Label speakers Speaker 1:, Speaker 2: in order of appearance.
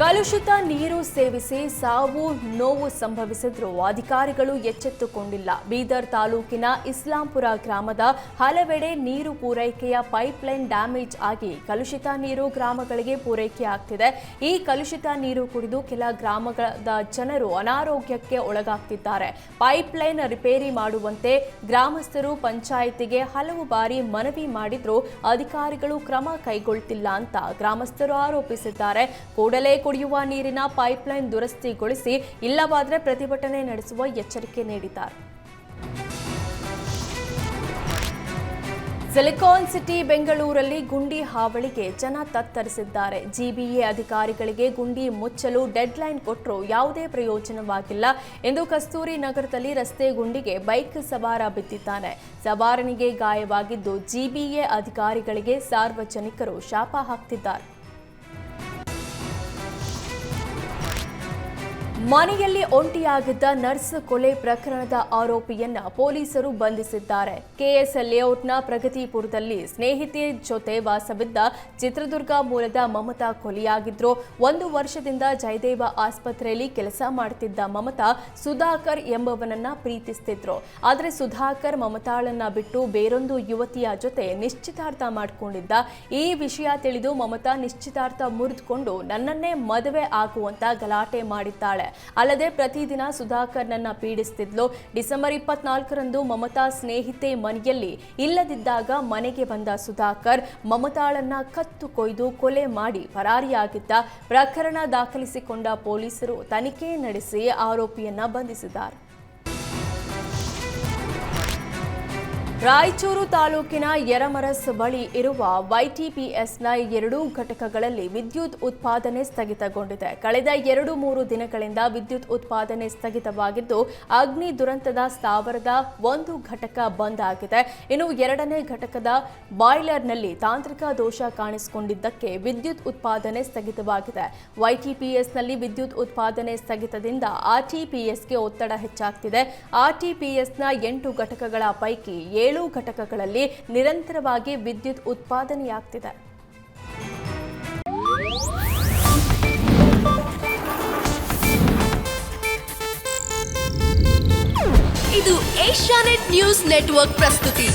Speaker 1: ಕಲುಷಿತ ನೀರು ಸೇವಿಸಿ ಸಾವು ನೋವು ಸಂಭವಿಸಿದ್ರು ಅಧಿಕಾರಿಗಳು ಎಚ್ಚೆತ್ತುಕೊಂಡಿಲ್ಲ. ಬೀದರ್ ತಾಲೂಕಿನ ಇಸ್ಲಾಂಪುರ ಗ್ರಾಮದ ಹಲವೆಡೆ ನೀರು ಪೂರೈಕೆಯ ಪೈಪ್ಲೈನ್ ಡ್ಯಾಮೇಜ್ ಆಗಿ ಕಲುಷಿತ ನೀರು ಗ್ರಾಮಗಳಿಗೆ ಪೂರೈಕೆಯಾಗ್ತಿದೆ. ಈ ಕಲುಷಿತ ನೀರು ಕುಡಿದು ಕೆಲ ಗ್ರಾಮಗಳ ಜನರು ಅನಾರೋಗ್ಯಕ್ಕೆ ಒಳಗಾಗ್ತಿದ್ದಾರೆ. ಪೈಪ್ಲೈನ್ ರಿಪೇರಿ ಮಾಡುವಂತೆ ಗ್ರಾಮಸ್ಥರು ಪಂಚಾಯಿತಿಗೆ ಹಲವು ಬಾರಿ ಮನವಿ ಮಾಡಿದ್ರೂ ಅಧಿಕಾರಿಗಳು ಕ್ರಮ ಕೈಗೊಳ್ತಿಲ್ಲ ಅಂತ ಗ್ರಾಮಸ್ಥರು ಆರೋಪಿಸಿದ್ದಾರೆ. ಕೂಡಲೇ ಕುಡಿಯುವ ನೀರಿನ ಪೈಪ್ಲೈನ್ ದುರಸ್ತಿಗೊಳಿಸಿ, ಇಲ್ಲವಾದರೆ ಪ್ರತಿಭಟನೆ ನಡೆಸುವ ಎಚ್ಚರಿಕೆ ನೀಡಿದ್ದಾರೆ. ಸಿಲಿಕಾನ್ ಸಿಟಿ ಬೆಂಗಳೂರಲ್ಲಿ ಗುಂಡಿ ಹಾವಳಿಗೆ ಜನ ತತ್ತರಿಸಿದ್ದಾರೆ. ಜಿಬಿಎ ಅಧಿಕಾರಿಗಳಿಗೆ ಗುಂಡಿ ಮುಚ್ಚಲು ಡೆಡ್ಲೈನ್ ಕೊಟ್ಟರೂ ಯಾವುದೇ ಪ್ರಯೋಜನವಾಗಿಲ್ಲ ಎಂದು ಕಸ್ತೂರಿ ನಗರದಲ್ಲಿ ರಸ್ತೆ ಗುಂಡಿಗೆ ಬೈಕ್ ಸವಾರ ಬಿದ್ದಿದ್ದಾನೆ. ಸವಾರನಿಗೆ ಗಾಯವಾಗಿದ್ದು ಜಿಬಿಎ ಅಧಿಕಾರಿಗಳಿಗೆ ಸಾರ್ವಜನಿಕರು ಶಾಪ ಹಾಕ್ತಿದ್ದಾರೆ. ಮನೆಯಲ್ಲಿ ಒಂಟಿಯಾಗಿದ್ದ ನರ್ಸ್ ಕೊಲೆ ಪ್ರಕರಣದ ಆರೋಪಿಯನ್ನ ಪೊಲೀಸರು ಬಂಧಿಸಿದ್ದಾರೆ. ಕೆಎಸ್ ಲೇಔಟ್ನ ಪ್ರಗತಿಪುರದಲ್ಲಿ ಸ್ನೇಹಿತೆ ಜೊತೆ ವಾಸವಿದ್ದ ಚಿತ್ರದುರ್ಗ ಮೂಲದ ಮಮತಾ ಕೊಲೆಯಾಗಿದ್ರು. 1 ವರ್ಷದಿಂದ ಜಯದೇವ ಆಸ್ಪತ್ರೆಯಲ್ಲಿ ಕೆಲಸ ಮಾಡುತ್ತಿದ್ದ ಮಮತಾ ಸುಧಾಕರ್ ಎಂಬವನನ್ನ ಪ್ರೀತಿಸುತ್ತಿದ್ರು. ಆದರೆ ಸುಧಾಕರ್ ಮಮತಾಳನ್ನ ಬಿಟ್ಟು ಬೇರೊಂದು ಯುವತಿಯ ಜೊತೆ ನಿಶ್ಚಿತಾರ್ಥ ಮಾಡಿಕೊಂಡಿದ್ದ. ಈ ವಿಷಯ ತಿಳಿದು ಮಮತಾ ನಿಶ್ಚಿತಾರ್ಥ ಮುರಿದುಕೊಂಡು ನನ್ನನ್ನೇ ಮದುವೆ ಆಗುವಂತ ಗಲಾಟೆ ಮಾಡಿದ್ದಾಳೆ. ಅಲ್ಲದೆ ಪ್ರತಿದಿನ ಸುಧಾಕರ್ನನ್ನ ಪೀಡಿಸುತ್ತಿದ್ಲು. ಡಿಸೆಂಬರ್ 24ರಂದು ಮಮತಾ ಸ್ನೇಹಿತೆ ಮನೆಯಲ್ಲಿ ಇಲ್ಲದಿದ್ದಾಗ ಮನೆಗೆ ಬಂದ ಸುಧಾಕರ್ ಮಮತಾಳನ್ನ ಕತ್ತು ಕೊಯ್ದು ಕೊಲೆ ಮಾಡಿ ಪರಾರಿಯಾಗಿದ್ದ. ಪ್ರಕರಣ ದಾಖಲಿಸಿಕೊಂಡ ಪೊಲೀಸರು ತನಿಖೆ ನಡೆಸಿ ಆರೋಪಿಯನ್ನ ಬಂಧಿಸಿದ್ದಾರೆ. ರಾಯಚೂರು ತಾಲೂಕಿನ ಯರಮರಸ್ ಬಳಿ ಇರುವ ವೈಟಿಪಿಎಸ್ನ 2 ಘಟಕಗಳಲ್ಲಿ ವಿದ್ಯುತ್ ಉತ್ಪಾದನೆ ಸ್ಥಗಿತಗೊಂಡಿದೆ. ಕಳೆದ 2-3 ದಿನಗಳಿಂದ ವಿದ್ಯುತ್ ಉತ್ಪಾದನೆ ಸ್ಥಗಿತವಾಗಿದ್ದು, ಅಗ್ನಿ ದುರಂತದ ಸ್ಥಾವರದ 1 ಘಟಕ ಬಂದ್ ಆಗಿದೆ. ಇನ್ನು 2ನೇ ಘಟಕದ ಬಾಯ್ಲರ್ನಲ್ಲಿ ತಾಂತ್ರಿಕ ದೋಷ ಕಾಣಿಸಿಕೊಂಡಿದ್ದಕ್ಕೆ ವಿದ್ಯುತ್ ಉತ್ಪಾದನೆ ಸ್ಥಗಿತವಾಗಿದೆ. ವೈಟಿಪಿಎಸ್ನಲ್ಲಿ ವಿದ್ಯುತ್ ಉತ್ಪಾದನೆ ಸ್ಥಗಿತದಿಂದ ಆರ್ಟಿಪಿಎಸ್ಗೆ ಒತ್ತಡ ಹೆಚ್ಚಾಗ್ತಿದೆ. ಆರ್ಟಿಪಿಎಸ್ನ 8 ಘಟಕಗಳ ಪೈಕಿ 7 ಘಟಕಗಳಲ್ಲಿ ನಿರಂತರವಾಗಿ ವಿದ್ಯುತ್ ಉತ್ಪಾದನೆಯಾಗ್ತಿದೆ.
Speaker 2: ಇದು ಏಷ್ಯಾನೆಟ್ ನ್ಯೂಸ್ ನೆಟ್ವರ್ಕ್ ಪ್ರಸ್ತುತಿ.